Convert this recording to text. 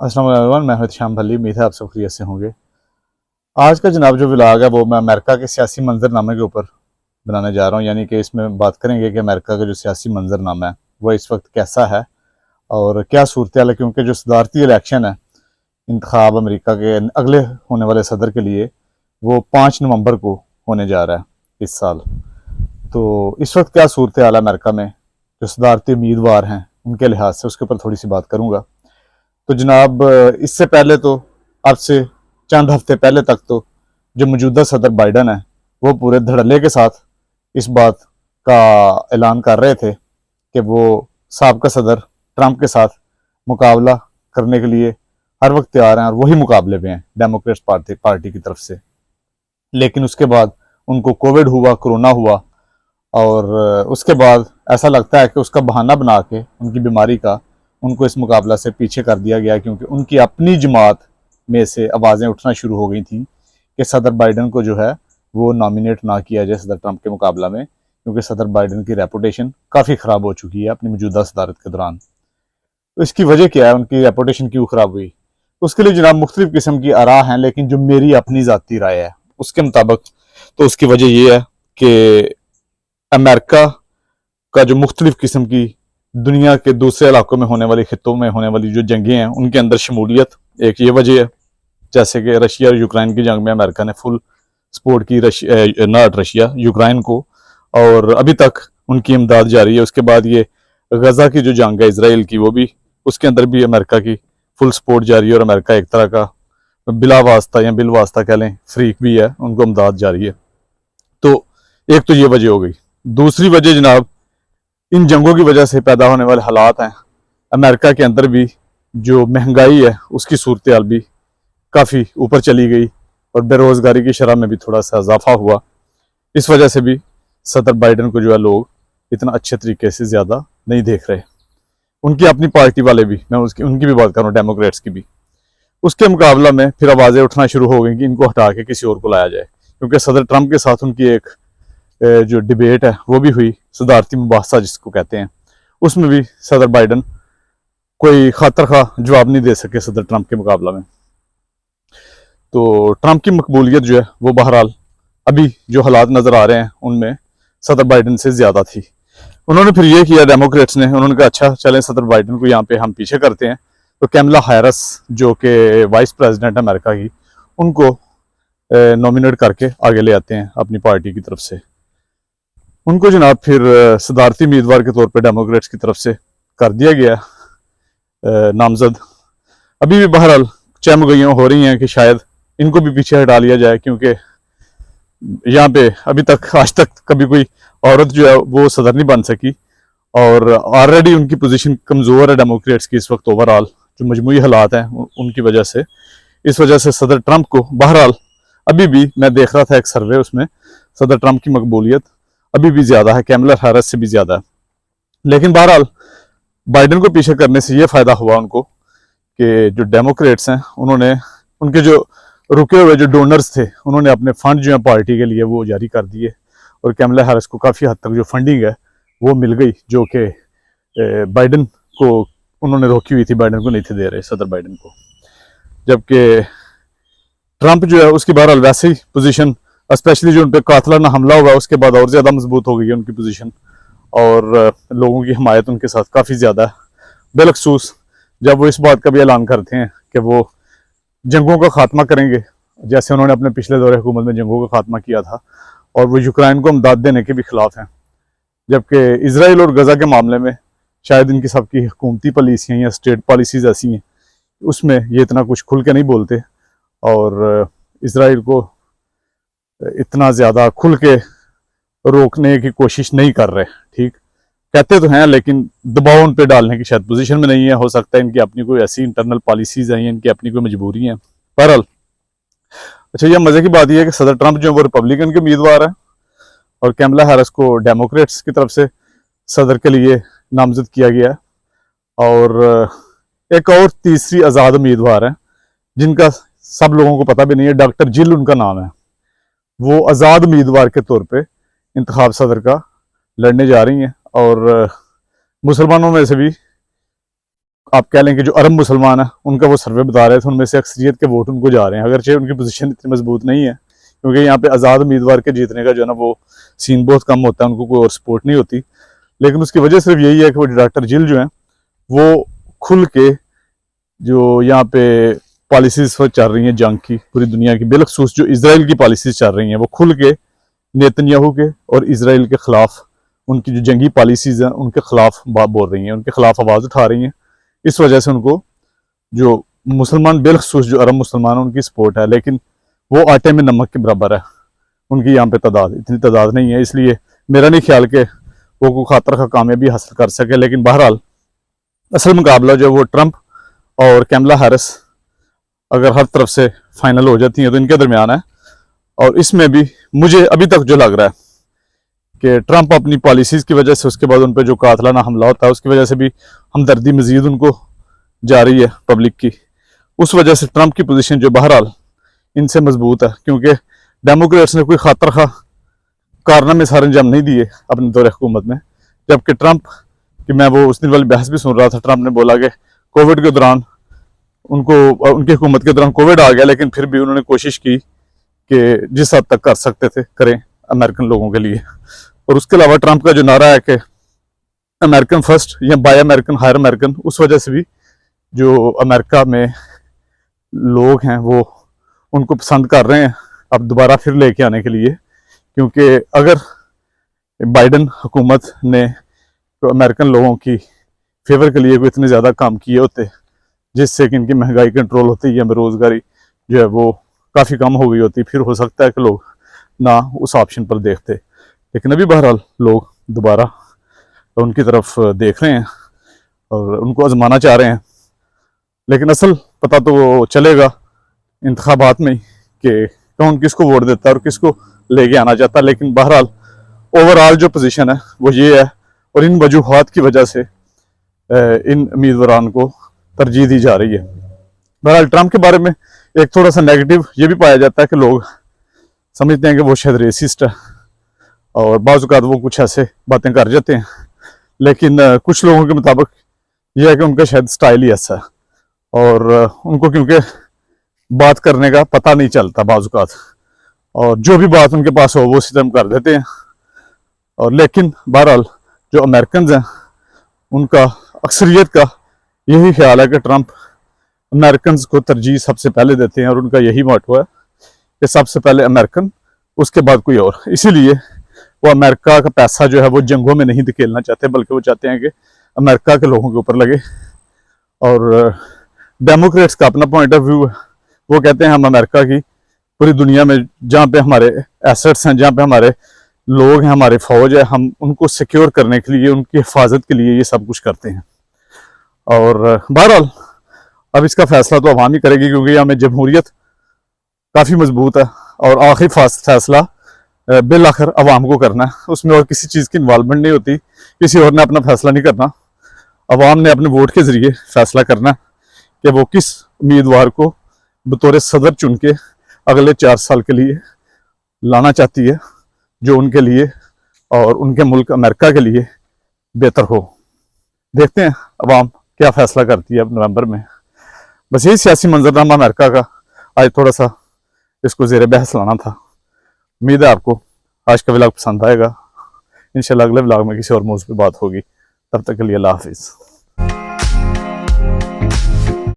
अस्सलाम वालेकुम, मैं हूं श्याम भल्ली। उम्मीद है आप सब खैरियत से होंगे। आज का जनाब जो व्लॉग है वो मैं अमेरिका के सियासी मंजरनामे के ऊपर बनाने जा रहा हूं। यानी कि इसमें बात करेंगे कि अमेरिका का जो सियासी मंजरनामा है वो इस वक्त कैसा है और क्या सूरत हाल है, क्योंकि जो सदारती इलेक्शन है, इंतखाब अमेरिका के अगले होने वाले सदर के लिए, वो 5 नवंबर को होने जा रहा है इस साल। तो इस वक्त क्या सूरत हाल है अमेरिका में, जो सदारती उम्मीदवार हैं उनके लिहाज से, उसके ऊपर थोड़ी सी बात करूँगा। तो जनाब, इससे पहले तो, अब से चंद हफ्ते पहले तक तो जो मौजूदा सदर बाइडन है वो पूरे धड़ल्ले के साथ इस बात का ऐलान कर रहे थे कि वो साबका सदर ट्रंप के साथ मुकाबला करने के लिए हर वक्त तैयार हैं और वही मुकाबले में हैं डेमोक्रेट्स पार्टी की तरफ से। लेकिन उसके बाद उनको कोविड हुआ, कोरोना हुआ, और उसके बाद ऐसा लगता है कि उसका बहाना बना के उनकी बीमारी का उनको इस मुकाबला से पीछे कर दिया गया, क्योंकि उनकी अपनी जमात में से आवाज़ें उठना शुरू हो गई थी कि सदर बाइडन को जो है वो नॉमिनेट ना किया जाए सदर ट्रंप के मुकाबला में, क्योंकि सदर बाइडन की रेपुटेशन काफ़ी ख़राब हो चुकी है अपनी मौजूदा सदारत के दौरान। तो इसकी वजह क्या है, उनकी रेपुटेशन क्यों ख़राब हुई? उसके लिए जनाब मुख्तलिफ किस्म की आरा हैं, लेकिन जो मेरी अपनी ज़ाती राय है उसके मुताबिक तो उसकी वजह ये है कि अमेरिका का जो मुख्तलिफ किस्म की दुनिया के दूसरे इलाकों में होने वाली, खित्तों में होने वाली जो जंगें हैं उनके अंदर शमूलियत एक ये वजह है। जैसे कि रशिया और यूक्रेन की जंग में अमेरिका ने फुल सपोर्ट की रशिया यूक्रेन को, और अभी तक उनकी इमदाद जारी है। उसके बाद ये गजा की जो जंग है इसराइल की, वो भी, उसके अंदर भी अमेरिका की फुल सपोर्ट जारी है, और अमेरिका एक तरह का बिला वास्ता या बिल वास्ता कह लें फ्रीक भी है, उनको इमदाद जारी है। तो एक तो ये वजह हो गई। दूसरी वजह जनाब, इन जंगों की वजह से पैदा होने वाले हालात हैं। अमेरिका के अंदर भी जो महंगाई है उसकी सूरत हाल भी काफ़ी ऊपर चली गई, और बेरोज़गारी की शरह में भी थोड़ा सा इजाफा हुआ। इस वजह से भी सदर बाइडन को जो है लोग इतना अच्छे तरीके से ज़्यादा नहीं देख रहे। उनकी अपनी पार्टी वाले भी, मैं उनकी भी बात करूँ, डेमोक्रेट्स की भी, उसके मुकाबला में फिर आवाज़ें उठना शुरू हो गई कि इनको हटा के किसी और को लाया जाए, क्योंकि सदर ट्रंप के साथ उनकी एक जो डिबेट है वो भी हुई, सदारती मुबाहसा जिसको कहते हैं। उसमें भी सदर बाइडन कोई खातर खा जवाब नहीं दे सके सदर ट्रंप के मुकाबला में। तो ट्रंप की मकबूलियत जो है वो बहरहाल अभी जो हालात नज़र आ रहे हैं उनमें सदर बाइडन से ज़्यादा थी। उन्होंने फिर ये किया, डेमोक्रेट्स ने, उन्होंने कहा अच्छा चलें सदर बाइडन को यहाँ पे हम पीछे करते हैं। तो कैमला हैरिस जो कि वाइस प्रेसिडेंट अमेरिका की, उनको नॉमिनेट करके आगे ले आते हैं अपनी पार्टी की तरफ से। उनको जनाब फिर सदारती उम्मीदवार के तौर पे डेमोक्रेट्स की तरफ से कर दिया गया नामजद। अभी भी बहरहाल चहमगइयाँ हो रही हैं कि शायद इनको भी पीछे हटा लिया जाए, क्योंकि यहाँ पे अभी तक, आज तक कभी कोई औरत जो है वो सदर नहीं बन सकी, और ऑलरेडी उनकी पोजीशन कमज़ोर है डेमोक्रेट्स की इस वक्त ओवरऑल, जो मजमूई हालात हैं उनकी वजह से। इस वजह से सदर ट्रंप को बहरहाल अभी भी, मैं देख रहा था एक सर्वे, उसमें सदर ट्रंप की मकबूलियत अभी भी ज़्यादा है, कैमला हैरिस से भी ज़्यादा है। लेकिन बहरहाल बाइडन को पीछे करने से ये फ़ायदा हुआ उनको कि जो डेमोक्रेट्स हैं उन्होंने, उनके जो रुके हुए जो डोनर्स थे, उन्होंने अपने फंड जो है पार्टी के लिए वो जारी कर दिए, और कैमला हैरिस को काफ़ी हद तक जो फंडिंग है वो मिल गई, जो कि बाइडन को उन्होंने रोकी हुई थी, बाइडन को नहीं थे दे रहे, सदर बाइडन को। जबकि ट्रंप जो है उसकी बहरहाल वैसे ही पोजीशन, स्पेशली जो उन पर कातलाना हमला हुआ उसके बाद और ज़्यादा मजबूत हो गई है उनकी पोजीशन, और लोगों की हमायत उनके साथ काफ़ी ज़्यादा है। बिलखसूस जब वो इस बात का भी ऐलान करते हैं कि वो जंगों का खात्मा करेंगे, जैसे उन्होंने अपने पिछले दौरे हुकूमत में जंगों का खात्मा किया था, और वो यूक्रेन को इमदाद देने के भी खिलाफ हैं। जबकि इसराइल और गजा के मामले में शायद इनकी सबकी हुकूमती पॉलिसियाँ या स्टेट पॉलिसीज ऐसी हैं, उसमें ये इतना कुछ खुल के नहीं बोलते, और इसराइल को इतना ज़्यादा खुल के रोकने की कोशिश नहीं कर रहे। ठीक कहते तो हैं, लेकिन दबाव उन पर डालने की शायद पोजीशन में नहीं है। हो सकता है इनकी अपनी कोई ऐसी इंटरनल पॉलिसीज हैं, इनकी अपनी कोई मजबूरी है। बहरहाल अच्छा, यह मज़े की बात यह है कि सदर ट्रंप जो है वो रिपब्लिकन के उम्मीदवार हैं, और कैमला हैरिस को डेमोक्रेट्स की तरफ से सदर के लिए नामजद किया गया है। और एक और तीसरी आज़ाद उम्मीदवार है जिनका सब लोगों को पता भी नहीं है, डॉक्टर जिल उनका नाम है। वो आज़ाद उम्मीदवार के तौर पे इंतखाब सदर का लड़ने जा रही हैं, और मुसलमानों में से भी आप कह लें कि जो अरब मुसलमान है उनका वो सर्वे बता रहे थे, उनमें से अक्सरियत के वोट उनको जा रहे हैं, अगरचे उनकी पोजीशन इतनी मजबूत नहीं है, क्योंकि यहाँ पे आज़ाद उम्मीदवार के जीतने का जो है ना वो सीन बहुत कम होता है, उनको कोई और सपोर्ट नहीं होती। लेकिन उसकी वजह सिर्फ यही है कि वो डॉक्टर जिल जो है वो खुल के जो यहाँ पे पॉलिसीज चल रही हैं जंग की पूरी दुनिया की, बिलखसूस जो इसराइल की पॉलिसीज चल रही हैं, वो खुल के नेतन्याहू के और इसराइल के खिलाफ उनकी जो जंगी पॉलिसीज हैं उनके खिलाफ बात बोल रही हैं, उनके खिलाफ आवाज़ उठा रही हैं। इस वजह से उनको जो मुसलमान बिलखसूस जो अरब मुसलमान है उनकी सपोर्ट है, लेकिन वो आटे में नमक के बराबर है, उनकी यहाँ पे तादाद इतनी तादाद नहीं है। इसलिए मेरा नहीं ख्याल कि वो कोई खातर का कामयाबी हासिल कर सके। लेकिन बहरहाल असल मुकाबला जो वो ट्रंप और कैमला हैरिस अगर हर तरफ से फाइनल हो जाती है तो इनके दरमियान है। और इसमें भी मुझे अभी तक जो लग रहा है कि ट्रंप अपनी पॉलिसीज़ की वजह से, उसके बाद उन पर जो कातलाना हमला होता है उसकी वजह से भी हमदर्दी मजीद उनको जा रही है पब्लिक की। उस वजह से ट्रंप की पोजीशन जो बहरहाल इनसे मजबूत है, क्योंकि डेमोक्रेट्स ने कोई खातर खा कारनामे सारे अंजाम नहीं दिए अपने दौरे हुकूमत में। जबकि ट्रंप कि मैं वो उस दिन वाली बहस भी सुन रहा था, ट्रंप ने बोला कि कोविड के दौरान उनको, उनकी हुकूमत के दौरान कोविड आ गया, लेकिन फिर भी उन्होंने कोशिश की कि जिस हद तक कर सकते थे करें अमेरिकन लोगों के लिए। और उसके अलावा ट्रंप का जो नारा है कि अमेरिकन फर्स्ट या बाय अमेरिकन हायर अमेरिकन, उस वजह से भी जो अमेरिका में लोग हैं वो उनको पसंद कर रहे हैं अब दोबारा फिर लेके आने के लिए। क्योंकि अगर बाइडन हुकूमत ने तो अमेरिकन लोगों की फेवर के लिए कोई इतने ज़्यादा काम किए होते जिससे कि इनकी महंगाई कंट्रोल होती या बेरोज़गारी जो है वो काफ़ी कम हो गई होती, फिर हो सकता है कि लोग ना उस ऑप्शन पर देखते। लेकिन अभी बहरहाल लोग दोबारा उनकी तरफ देख रहे हैं और उनको आजमाना चाह रहे हैं। लेकिन असल पता तो वो चलेगा इंतखाबात में कि कौन किसको वोट देता है और किसको लेके आना चाहता है। लेकिन बहरहाल ओवरऑल जो पोजीशन है वो ये है, और इन वजूहात की वजह से इन उम्मीदवारान को तरजीह दी जा रही है। बहरहाल ट्रंप के बारे में एक थोड़ा सा नेगेटिव ये भी पाया जाता है कि लोग समझते हैं कि वो शायद रेसिस्ट है और बाज़ औक़ात वो कुछ ऐसे बातें कर जाते हैं। लेकिन कुछ लोगों के मुताबिक यह है कि उनका शायद स्टाइल ही ऐसा है और उनको क्योंकि बात करने का पता नहीं चलता बाज़ औक़ात, और जो भी बात उनके पास हो वो सितम कर देते हैं। और लेकिन बहरहाल जो अमेरिकन हैं उनका अक्सरियत का यही ख्याल है कि ट्रंप अमेरिकन को तरजीह सबसे पहले देते हैं और उनका यही मोटो है कि सबसे पहले अमेरिकन, उसके बाद कोई और। इसीलिए वो अमेरिका का पैसा जो है वो जंगों में नहीं धकेलना चाहते, बल्कि वो चाहते हैं कि अमेरिका के लोगों के ऊपर लगे। और डेमोक्रेट्स का अपना पॉइंट ऑफ व्यू है, वो कहते हैं हम अमेरिका की पूरी दुनिया में जहाँ पे हमारे एसेट्स हैं, जहाँ पे हमारे लोग हैं, हमारे फौज है, हम उनको सिक्योर करने के लिए, उनकी हिफाजत के लिए ये सब कुछ करते हैं। और बहरहाल अब इसका फैसला तो अवाम ही करेगी, क्योंकि हमें जमहूरियत काफ़ी मजबूत है और आखिरी फैसला बिल आखिर अवाम को करना है, उसमें और किसी चीज़ की इन्वॉल्वमेंट नहीं होती, किसी और ने अपना फैसला नहीं करना। अवाम ने अपने वोट के ज़रिए फैसला करना है कि वो किस उम्मीदवार को बतौर सदर चुन के अगले 4 साल के लिए लाना चाहती है, जो उनके लिए और उनके मुल्क अमेरिका के लिए बेहतर हो। देखते हैं अवाम क्या फैसला करती है अब नवंबर में। बस यही सियासी मंजरनामा अमेरिका का आज थोड़ा सा इसको ज़ेर बहस लाना था। उम्मीद है आपको आज का व्लॉग पसंद आएगा। इंशाल्लाह अगले व्लॉग में किसी और मौजूद पर बात होगी। तब तक के लिए अल्लाह हाफिज़।